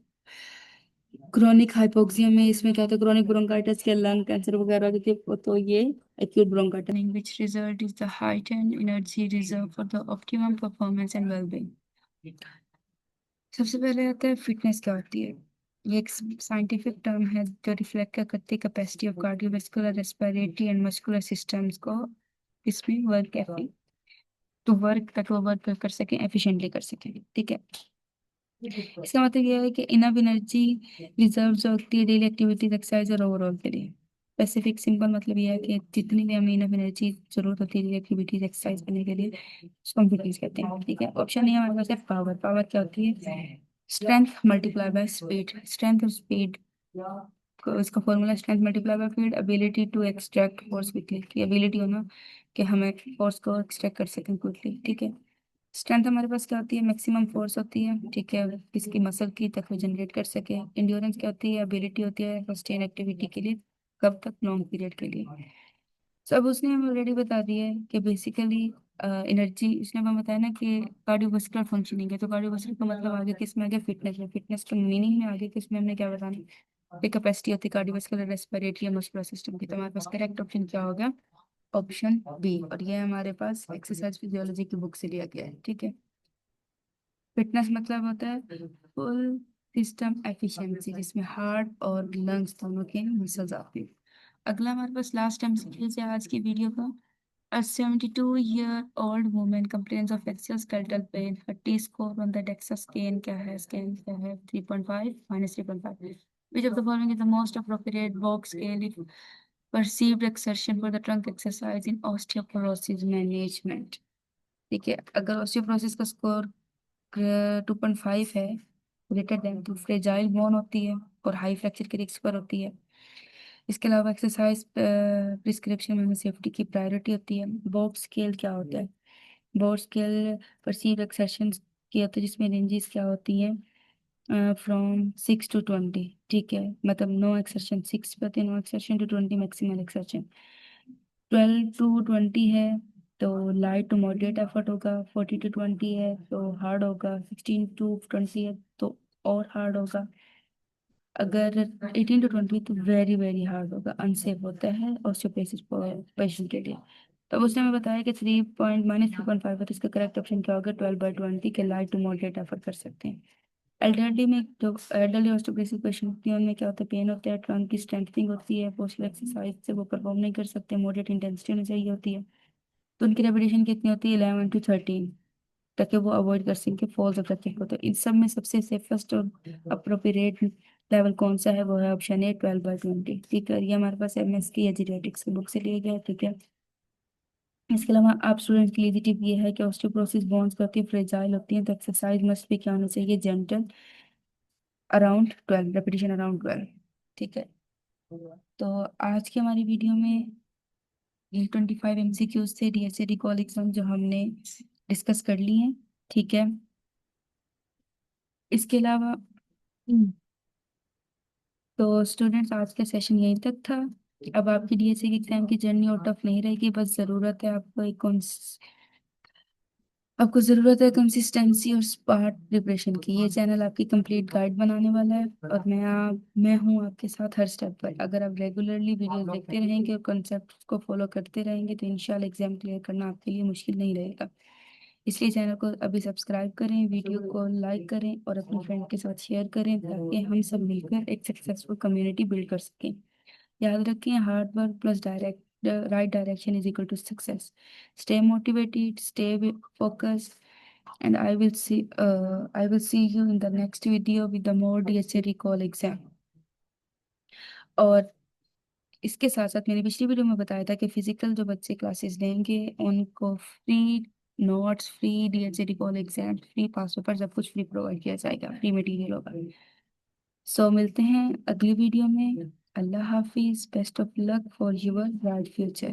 क्रोनिक हाइपोक्सिया में, इसमें क्या होता है क्रोनिक ब्रोंकाइटिस के लंग कैंसर वगैरह होती है, तो ये acute bronchitis, in which result is the heightened energy reserve for the optimum performance and well-being। सबसे पहले आता है फिटनेस क्या होती है, ये एक साइंटिफिक टर्म है जो रिफ्लेक्ट करती है capacity of cardiovascular, respiratory and muscular systems को, इसमें वर्क एफी, तो वर्क तक वो वर्क कर सकें, एफिशिएंटली कर सकें, ठीक है। इसका मतलब यह है कि इनफ एनर्जी रिजर्व जो होती है डेली एक्टिविटीज, एक्सरसाइज और ओवरऑल के लिए। स्पेसिफिक सिंपल मतलब यह है कि जितनी भी हमें इनफ एनर्जी जरूरत होती है डेली एक्टिविटीज एक्सरसाइज करने के लिए, उसको हम फिटनेस कहते हैं, ठीक है। ऑप्शन ए हमारे पास है पावर। पावर क्या होती है, strength multiply by speed, strength और स्पीड को, इसका formula strength multiply by speed, ability to extract force quickly, की एबिलिटी होना कि हमें फोर्स को एक्सट्रैक्ट कर सकें क्विकली, ठीक है। स्ट्रेंथ हमारे पास क्या होती है, मैक्सिमम फोर्स होती है, ठीक है, किसकी मसल की तक वो जनरेट कर सके। इंड्योरेंस क्या होती है, एबिलिटी होती है सस्टेन एक्टिविटी के लिए, कब तक, लॉन्ग पीरियड के लिए। सब उसने हमें ऑलरेडी बता दिया है कि बेसिकली एनर्जी, उसने हमें बताया ना कि कार्डियोवास्कुलर फंक्शनिंग है, तो कार्डियोवास्कुलर का मतलब आगे किस में आ गया, फिटनेस में, फिटनेस का मीनिंग में आगे किस में हमने क्या बताना, कैपेसिटी होती है कार्डियोवास्कुलर रेस्पिरेटरी मस्कुलर सिस्टम की। तो हमारे पास करेक्ट ऑप्शन क्या होगा, ऑप्शन बी। और ये हमारे पास एक्सरसाइज फिजियोलॉजी की बुक से लिया गया है, ठीक है। फिटनेस मतलब होता है फुल सिस्टम एफिशिएंसी, जिसमें हार्ट और लंग्स दोनों के मसल्स आते हैं। अगला हमारे पास लास्ट एमसीक्यू है आज की वीडियो का। A 72-year-old woman complains of axial skeletal pain. Her T-score on the DEXA scale क्या है? Scale क्या है? 3.5 minus 3.5. Which of the following is the most appropriate box scale if perceived exertion for the trunk exercise in osteoporosis management? ठीक है, अगर osteoporosis का स्कोर 2.5 है, ग्रेटर देन, तो फ्रेजाइल बोन होती है और हाई फ्रैक्चर के रिस्क पर होती है। इसके अलावा एक्सरसाइज प्रिस्क्रिप्शन में सेफ्टी की प्रायोरिटी होती है। बोर्ड स्केल क्या होता है, बोर्ड स्केल परसीव एक्सर्शन की होती है, जिसमें रेंजेस क्या होती है, फ्रॉम 6 to 20, ठीक है, मतलब नो एक्सर्शन 6 पे होती है, no exertion to 20 maximal exertion. 12 to 20 है तो लाइट टू मॉडरेट एफर्ट होगा, 40 to 20 है तो हार्ड होगा, 16 to 20 है तो और हार्ड होगा, अगर 18 to 20 तो वेरी वेरी हार्ड होगा, अनसेफ होता है ऑस्टियोपेसिस पेशेंट के लिए। तो उसने हमें बताया कि 3.-3.5 है, तो इसका करेक्ट ऑप्शन क्या होगा, 12/20 के लाइट टू मॉडरेट एफर्ट कर सकते हैं। एल्टरनेटिव में जो एल्डरली ऑस्टियोपेसिस पेशेंट होती है उनमें क्या होता है, पेन होता है, ट्रंक की स्ट्रेंथनिंग होती है, पोस्चरल एक्सरसाइज से वो परफॉर्म नहीं कर सकते, मॉडरेट इंटेंसिटी होनी चाहिए होती है। तो उनकी रेपिटेशन कितनी होती है, 11 to 13, ताकि वो अवॉइड कर सके फॉल्स ऑफ द किक। तो इन सब में सबसे सेफेस्ट और अप्रोप्रिएट लेवल कौन सा है, वो है ऑप्शन ए, 12/20, ठीक है। ये हमारे पास एमएस की या जीरेटिक्स की बुक से लिया गया है, ठीक है। इसके अलावा आप स्टूडेंट के लिए टिप ये है कि ऑस्टियोपोरोसिस बोन्स होती है, फ्रेजाइल होती है, तो एक्सरसाइज मस्ट भी क्या होनी चाहिए, जेंटल, अराउंड 12, रेपिटेशन अराउंड 12, ठीक है। तो आज की हमारी वीडियो में ये 25 MCQs थे डीएसए रिकॉल एग्जाम जो हमने डिस्कस कर लिए हैं, ठीक है। इसके अलावा तो स्टूडेंट्स आज का सेशन यहीं तक था। अब आपकी डीएसए की एग्जाम की जर्नी और टफ नहीं रहेगी, बस ज़रूरत है आपको आपको ज़रूरत है कंसिस्टेंसी और स्मार्ट प्रिपरेशन की। ये चैनल आपकी कंप्लीट गाइड बनाने वाला है और मैं हूँ आपके साथ हर स्टेप पर। अगर आप रेगुलरली वीडियोस देखते रहेंगे और कॉन्सेप्ट को फॉलो करते रहेंगे तो इंशाल्लाह एग्जाम क्लियर करना आपके लिए मुश्किल नहीं रहेगा। इसलिए चैनल को अभी सब्सक्राइब करें, वीडियो को लाइक करें और अपने फ्रेंड के साथ शेयर करें, ताकि हम सब मिलकर एक सक्सेसफुल कम्युनिटी बिल्ड कर सकें। याद रखें, hard work plus direct right direction is equal to success. Stay motivated, stay focused, and I will see you in the next video with the more DSA recall exam। और इसके साथ साथ मैंने पिछली वीडियो में बताया था कि फिजिकल जो बच्चे क्लासेस लेंगे उनको free notes, free DSA recall exam, free pass paper, सब कुछ फ्री प्रोवाइड किया जाएगा, फ्री मटेरियल होगा। सो मिलते हैं अगली वीडियो में। अल्लाह हाफिज, best of luck for your bright future.